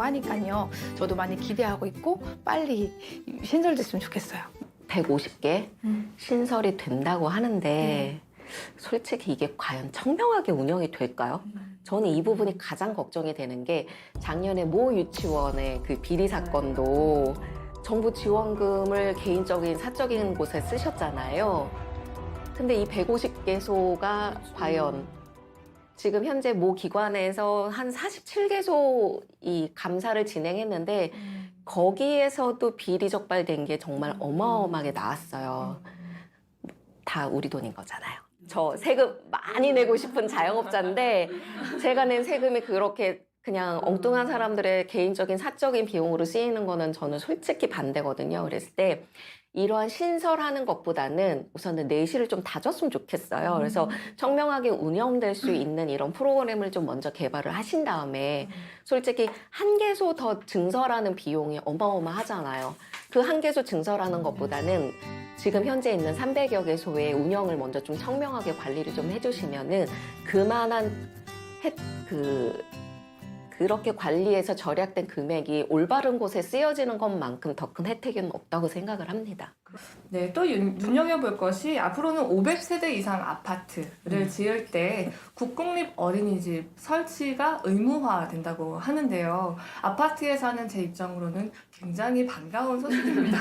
하니까요. 저도 많이 기대하고 있고 빨리 신설됐으면 좋겠어요. 150개 신설이 된다고 하는데 솔직히 이게 과연 청명하게 운영이 될까요? 저는 이 부분이 가장 걱정이 되는 게 작년에 모 유치원의 그 비리 사건도 정부 지원금을 개인적인 사적인 곳에 쓰셨잖아요. 근데 이 150개소가 과연 지금 현재 모 기관에서 한 47개소 이 감사를 진행했는데 거기에서도 비리 적발된 게 정말 어마어마하게 나왔어요. 다 우리 돈인 거잖아요. 저 세금 많이 내고 싶은 자영업자인데 제가 낸 세금이 그렇게 그냥 엉뚱한 사람들의 개인적인 사적인 비용으로 쓰이는 거는 저는 솔직히 반대거든요. 그랬을 때 이러한 신설하는 것보다는 우선은 내실을 좀 다졌으면 좋겠어요. 그래서 청명하게 운영될 수 있는 이런 프로그램을 좀 먼저 개발을 하신 다음에 솔직히 한 개소 더 증설하는 비용이 어마어마하잖아요. 그 한 개소 증설하는 것보다는 지금 현재 있는 300여 개소의 운영을 먼저 좀 청명하게 관리를 좀 해주시면은 그만한 그렇게 관리해서 절약된 금액이 올바른 곳에 쓰여지는 것만큼 더 큰 혜택은 없다고 생각을 합니다. 네, 또 눈여겨볼 것이 앞으로는 500세대 이상 아파트를 지을 때 국공립 어린이집 설치가 의무화된다고 하는데요. 아파트에 사는 제 입장으로는 굉장히 반가운 소식입니다.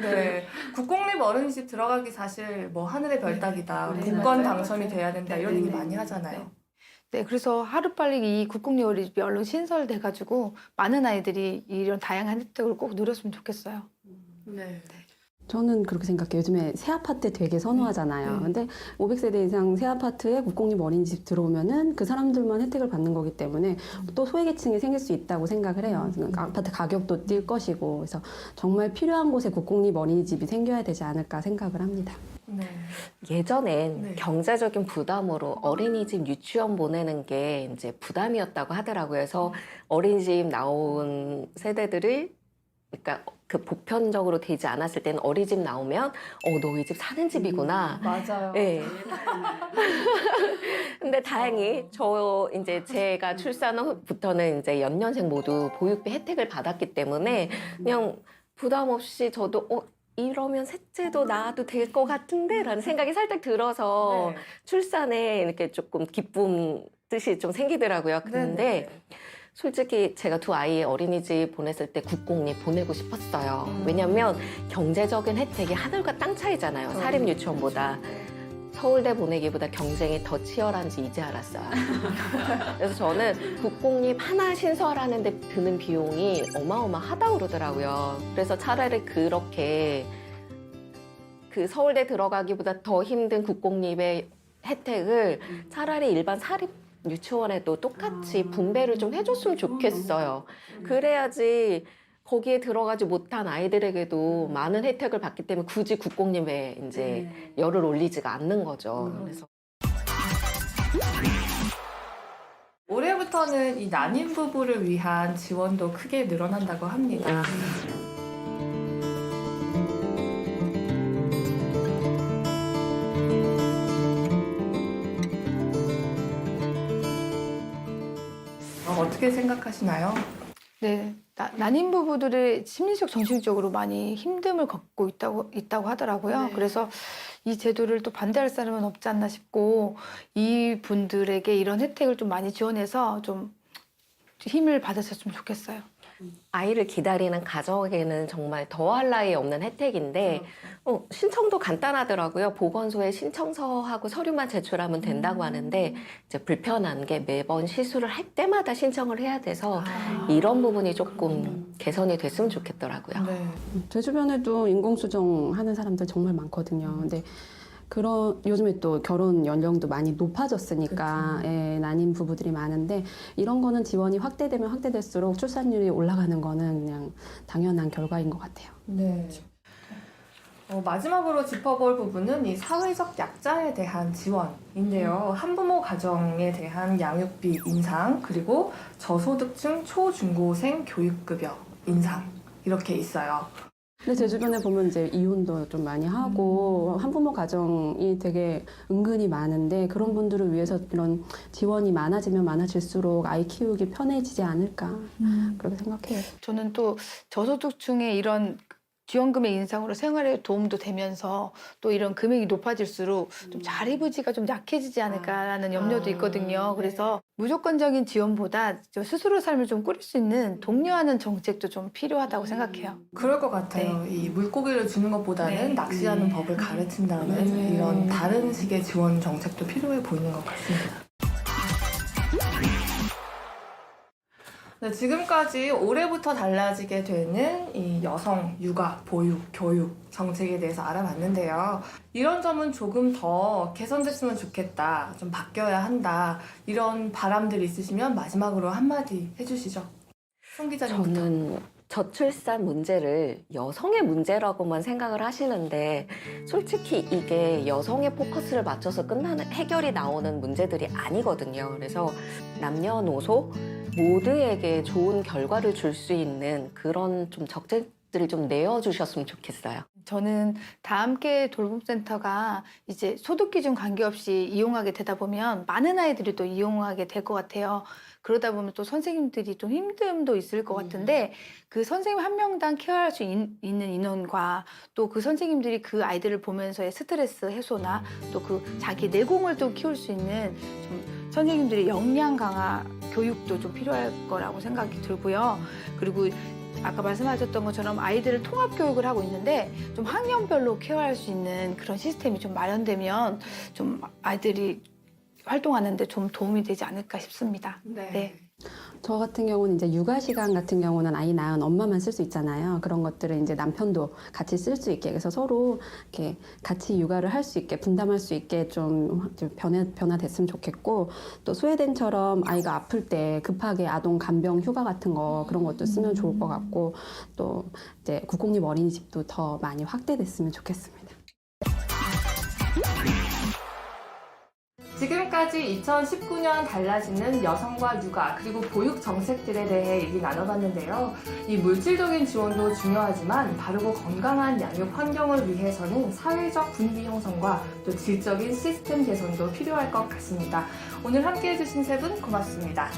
네, 국공립 어린이집 들어가기 사실 뭐 하늘의 별 따기다, 복권 당첨이 돼야 된다 이런 얘기 많이 하잖아요. 네, 그래서 하루빨리 이 국공립 어린이집이 얼른 신설돼가지고 많은 아이들이 이런 다양한 혜택을 꼭 누렸으면 좋겠어요. 네. 저는 그렇게 생각해요. 요즘에 새 아파트 되게 선호하잖아요. 네. 근데 500세대 이상 새 아파트에 국공립 어린이집 들어오면은 그 사람들만 혜택을 받는 거기 때문에 또 소외계층이 생길 수 있다고 생각을 해요. 그러니까 아파트 가격도 뛸 것이고, 그래서 정말 필요한 곳에 국공립 어린이집이 생겨야 되지 않을까 생각을 합니다. 네. 예전엔 네. 경제적인 부담으로 어린이집 유치원 보내는 게 이제 부담이었다고 하더라고요. 그래서 어린이집 나온 세대들이 그러니까 그 보편적으로 되지 않았을 때는 어린이집 나오면 너희 집 사는 집이구나. 맞아요. 네. 근데 다행히 이제 제가 출산 후부터는 이제 연년생 모두 보육비 혜택을 받았기 때문에 그냥 부담 없이 저도 이러면 셋째도 낳아도 될 것 같은데? 라는 생각이 살짝 들어서 네. 출산에 이렇게 조금 기쁨 뜻이 좀 생기더라고요. 근데 솔직히 제가 두 아이 어린이집 보냈을 때 국공립 보내고 싶었어요. 왜냐면 경제적인 혜택이 하늘과 땅 차이잖아요. 사립 유치원보다. 서울대 보내기보다 경쟁이 더 치열한지 이제 알았어요. 그래서 저는 국공립 하나 신설하는 데 드는 비용이 어마어마하다고 그러더라고요. 그래서 차라리 그렇게 그 서울대 들어가기보다 더 힘든 국공립의 혜택을 차라리 일반 사립 유치원에도 똑같이 분배를 좀 해줬으면 좋겠어요. 그래야지 거기에 들어가지 못한 아이들에게도 많은 혜택을 받기 때문에 굳이 국공립에 이제 열을 올리지가 않는 거죠. 그래서 올해부터는 이 난임 부부를 위한 지원도 크게 늘어난다고 합니다. 어떻게 생각하시나요? 네, 난임 부부들의 심리적, 정신적으로 많이 힘듦을 겪고 있다고 하더라고요. 네. 그래서 이 제도를 또 반대할 사람은 없지 않나 싶고 이 분들에게 이런 혜택을 좀 많이 지원해서 좀 힘을 받으셨으면 좋겠어요. 아이를 기다리는 가정에게는 정말 더할 나위 없는 혜택인데 신청도 간단하더라고요. 보건소에 신청서하고 서류만 제출하면 된다고 하는데 이제 불편한 게 매번 시술을 할 때마다 신청을 해야 돼서 이런 부분이 조금 개선이 됐으면 좋겠더라고요. 네. 제 주변에도 인공수정 하는 사람들 정말 많거든요. 근데 요즘에 또 결혼 연령도 많이 높아졌으니까 난임 부부들이 많은데 이런 거는 지원이 확대되면 확대될수록 출산율이 올라가는 거는 그냥 당연한 결과인 것 같아요. 네. 마지막으로 짚어볼 부분은 이 사회적 약자에 대한 지원인데요. 한부모 가정에 대한 양육비 인상, 그리고 저소득층 초중고생 교육급여 인상 이렇게 있어요. 근데 제 주변에 보면 이제 이혼도 좀 많이 하고 한부모 가정이 되게 은근히 많은데 그런 분들을 위해서 이런 지원이 많아지면 많아질수록 아이 키우기 편해지지 않을까 그렇게 생각해요. 저는 또 저소득층의 이런 지원금의 인상으로 생활에 도움도 되면서 또 이런 금액이 높아질수록 좀 자리부지가 좀 약해지지 않을까라는 염려도 있거든요. 그래서 무조건적인 지원보다 저 스스로 삶을 좀 꾸릴 수 있는 독려하는 정책도 좀 필요하다고 생각해요. 그럴 것 같아요. 이 물고기를 주는 것보다는 네. 낚시하는 법을 가르친다는 이런 다른 식의 지원 정책도 필요해 보이는 것 같습니다. 네, 지금까지 올해부터 달라지게 되는 이 여성 육아, 보육, 교육 정책에 대해서 알아봤는데요. 이런 점은 조금 더 개선됐으면 좋겠다, 좀 바뀌어야 한다, 이런 바람들 있으시면 마지막으로 한마디 해주시죠. 송 기자님부터. 저는 저출산 문제를 여성의 문제라고만 생각을 하시는데 솔직히 이게 여성의 포커스를 맞춰서 끝나는 해결이 나오는 문제들이 아니거든요. 그래서 남녀노소 모두에게 좋은 결과를 줄 수 있는 그런 좀 정책들을 좀 내어주셨으면 좋겠어요. 저는 다 함께 돌봄센터가 이제 소득 기준 관계없이 이용하게 되다 보면 많은 아이들이 또 이용하게 될 것 같아요. 그러다 보면 또 선생님들이 좀 힘듦도 있을 것 같은데 그 선생님 한 명당 케어할 수 있는 인원과 또 그 선생님들이 그 아이들을 보면서의 스트레스 해소나 또 그 자기 내공을 또 키울 수 있는 좀 선생님들의 역량 강화 교육도 좀 필요할 거라고 생각이 들고요. 그리고 아까 말씀하셨던 것처럼 아이들을 통합 교육을 하고 있는데 좀 학년별로 케어할 수 있는 그런 시스템이 좀 마련되면 좀 아이들이 활동하는데 좀 도움이 되지 않을까 싶습니다. 네. 저 같은 경우는 이제 육아 시간 같은 경우는 아이 낳은 엄마만 쓸 수 있잖아요. 그런 것들을 이제 남편도 같이 쓸 수 있게 그래서 서로 이렇게 같이 육아를 할 수 있게 분담할 수 있게 좀 변화됐으면 좋겠고 또 스웨덴처럼 아이가 아플 때 급하게 아동 간병 휴가 같은 거 그런 것도 쓰면 좋을 것 같고 또 이제 국공립 어린이집도 더 많이 확대됐으면 좋겠습니다. 지금까지 2019년 달라지는 여성과 육아 그리고 보육 정책들에 대해 얘기 나눠봤는데요. 이 물질적인 지원도 중요하지만 바르고 건강한 양육 환경을 위해서는 사회적 분위 형성과 또 질적인 시스템 개선도 필요할 것 같습니다. 오늘 함께해 주신 세 분 고맙습니다.